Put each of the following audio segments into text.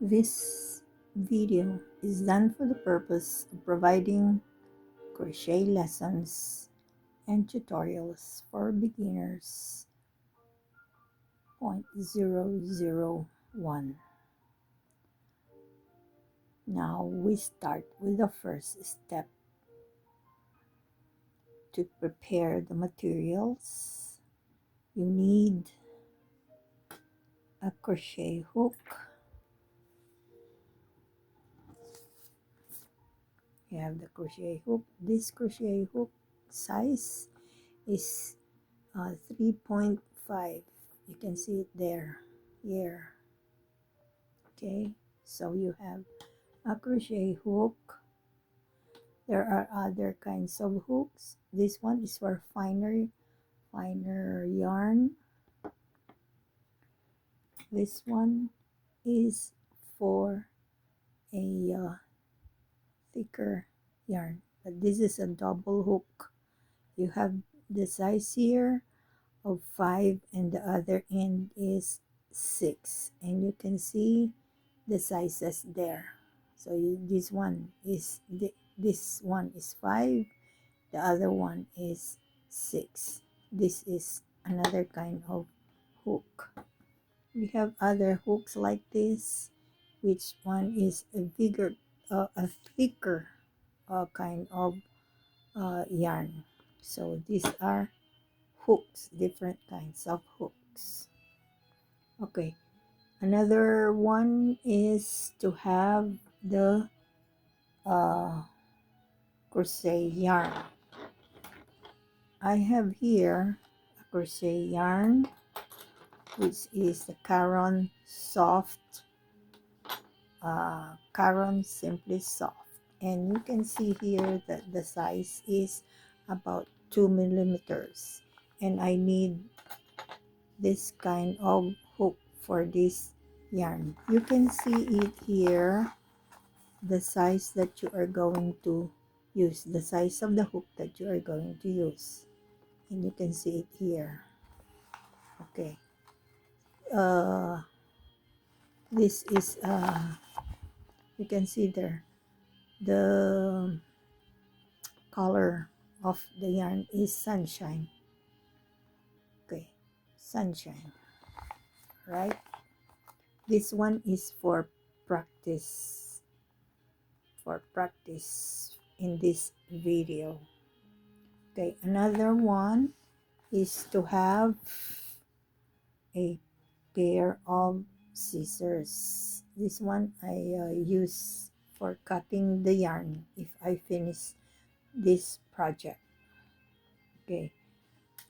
This video is done for the purpose of providing crochet lessons and tutorials for beginners. 0.001. Now we start with the first step. To prepare the materials, you need a crochet hook. You have the crochet hook. This crochet hook size is 3.5. You can see it there, here. Okay, so you have a crochet hook. There are other kinds of hooks. This one is for finer yarn. This one is for a thicker yarn, but this is a double hook. You have the size here of 5 and the other end is 6, and you can see the sizes there. So this one is 5, the other one is 6. This is another kind of hook. We have other hooks like this, which one is a bigger, a thicker kind of yarn. So these are hooks, different kinds of hooks. Okay, another one is to have the crochet yarn. I have here a crochet yarn, which is the Caron Soft, Caron Simply Soft, and you can see here that the size is about 2 millimeters, and I need this kind of hook for this yarn. You can see it here, the size that you are going to use, the size of the hook that you are going to use, and you can see it here. Okay, this is you can see there, the color of the yarn is sunshine. Okay, sunshine, right? This one is for practice, in this video. Okay, another one is to have a pair of scissors. This one I use for cutting the yarn if I finish this project. Okay,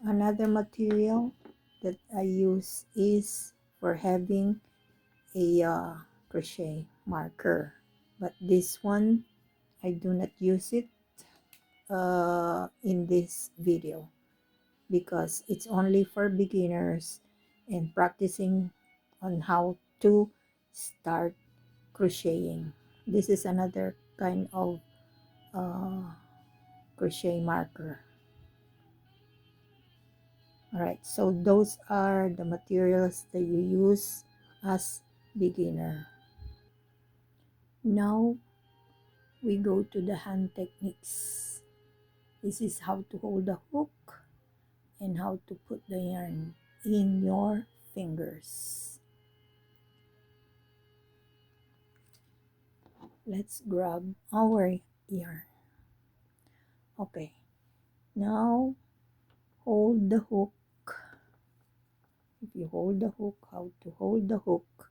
another material that I use is for having a crochet marker, but this one I do not use it in this video because it's only for beginners and practicing on how to start crocheting. This is another kind of crochet marker. All right, so those are the materials that you use as beginner. Now we go to the hand techniques. This is how to hold the hook and how to put the yarn in your fingers. Let's grab our yarn. Okay, now hold the hook. If you hold the hook, how to hold the hook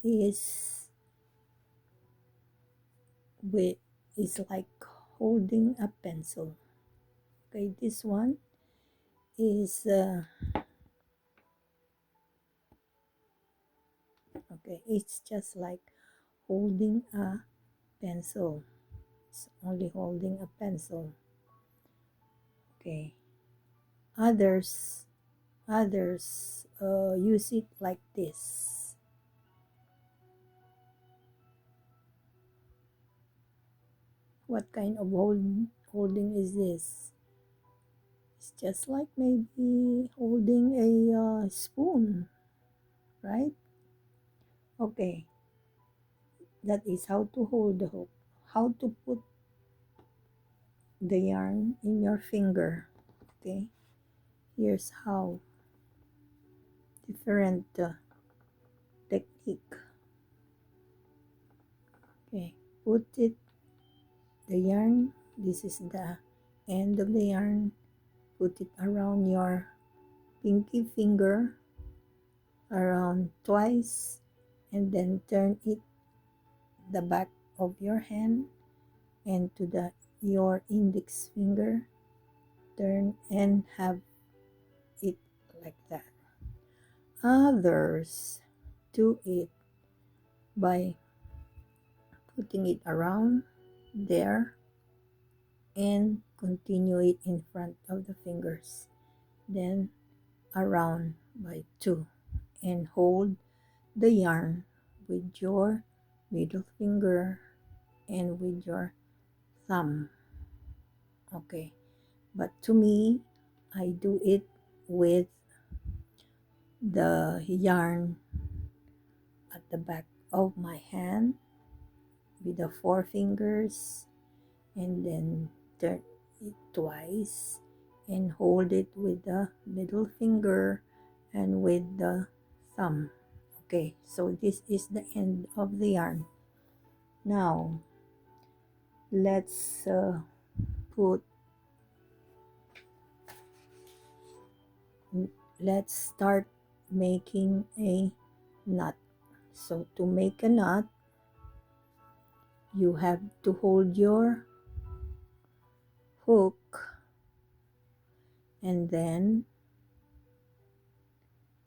is like holding a pencil. Okay, this one is okay, it's just like holding a pencil. It's only holding a pencil. Okay, others use it like this. What kind of holding is this? It's just like maybe holding a spoon, right? Okay, That is how to hold the hook. How to put the yarn in your finger. Okay, here's how. Different technique. Okay, put it the yarn. This is the end of the yarn. Put it around your pinky finger, around twice, and then turn it the back of your hand and to the your index finger. Turn and have it like that. Others do it by putting it around there and continue it in front of the fingers, then around by two, and hold the yarn with your middle finger and with your thumb. Okay, but to me, I do it with the yarn at the back of my hand with the four fingers, and then turn it twice and hold it with the middle finger and with the thumb. Okay, so this is the end of the yarn. Now let's put let's start making a knot. So to make a knot, you have to hold your hook and then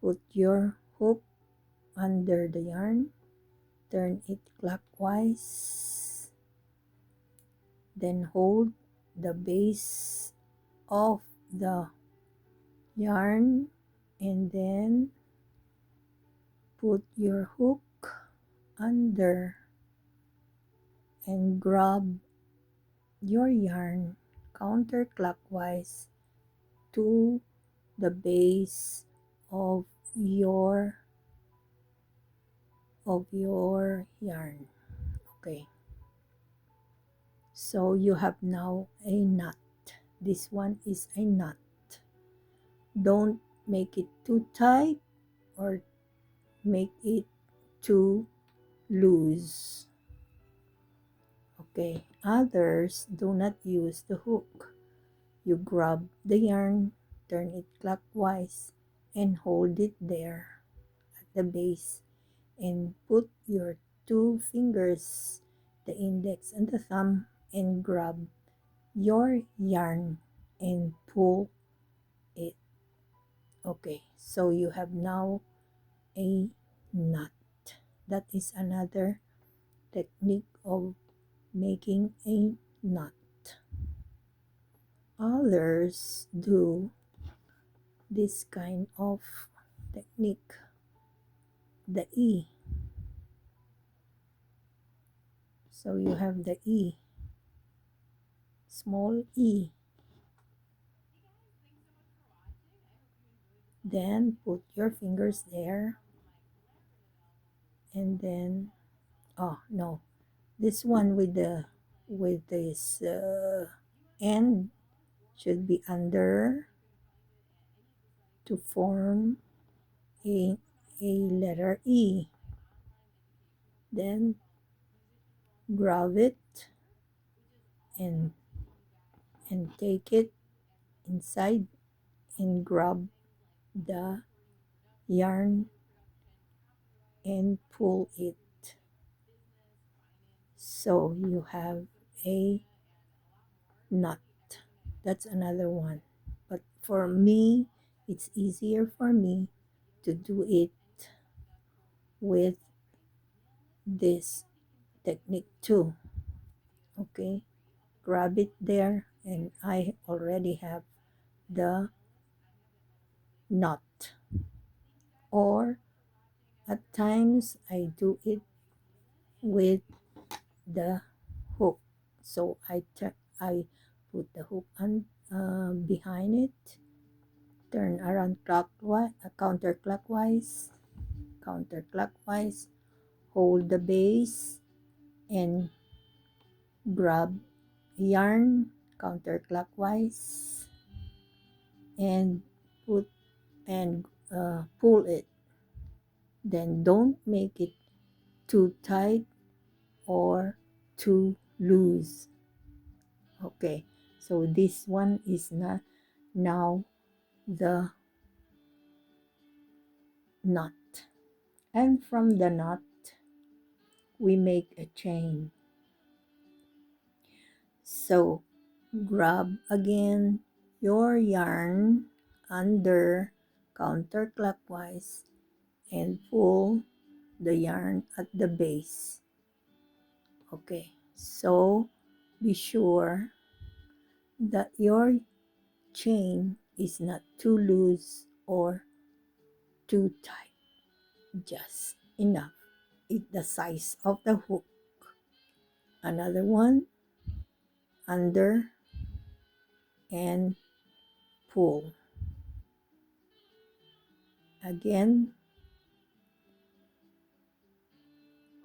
put your hook under the yarn, turn it clockwise, then hold the base of the yarn and then put your hook under and grab your yarn counterclockwise to the base of your yarn. Okay, so you have now a knot. This one is a knot. Don't make it too tight or make it too loose. Okay, others do not use the hook. You grab the yarn, turn it clockwise, and hold it there at the base, and put your two fingers, the index and the thumb, and grab your yarn and pull it. Okay, so you have now a knot. That is another technique of making a knot. Others do this kind of technique, the E. So you have the E, small E. Then put your fingers there and then, oh no, this one with this end should be under to form a letter E. Then grab it and take it inside and grab the yarn and pull it. So you have a knot. That's another one. But for me, it's easier for me to do it with this technique too. Okay, grab it there and I already have the knot. Or at times I do it with the hook. So I put the hook on behind it, turn around clockwise, counterclockwise, hold the base, and grab yarn counterclockwise and pull it. Then don't make it too tight or too loose. Okay, so this one is not now the knot, and from the knot we make a chain. So grab again your yarn under counterclockwise and pull the yarn at the base. Okay, so be sure that your chain is not too loose or too tight, just enough. It's the size of the hook. Another one, under and pull. Again,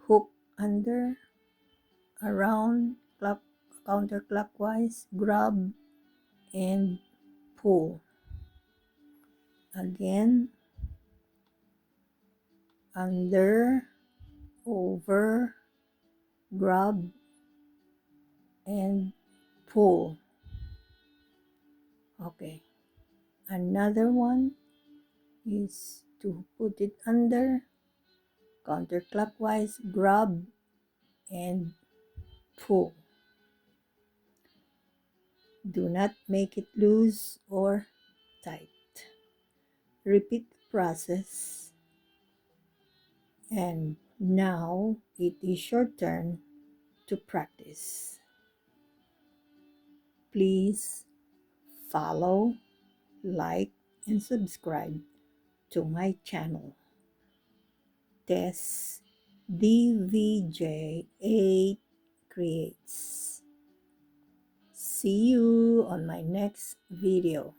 hook under, around, counterclockwise, grab and pull. Again, under, over, grab and pull. Okay, another one is to put it under, counterclockwise, grab and pull. Do not make it loose or tight. Repeat the process. And now it is your turn to practice. Please follow, like, and subscribe to my channel, Tess DVJ8 Creates. See you on my next video.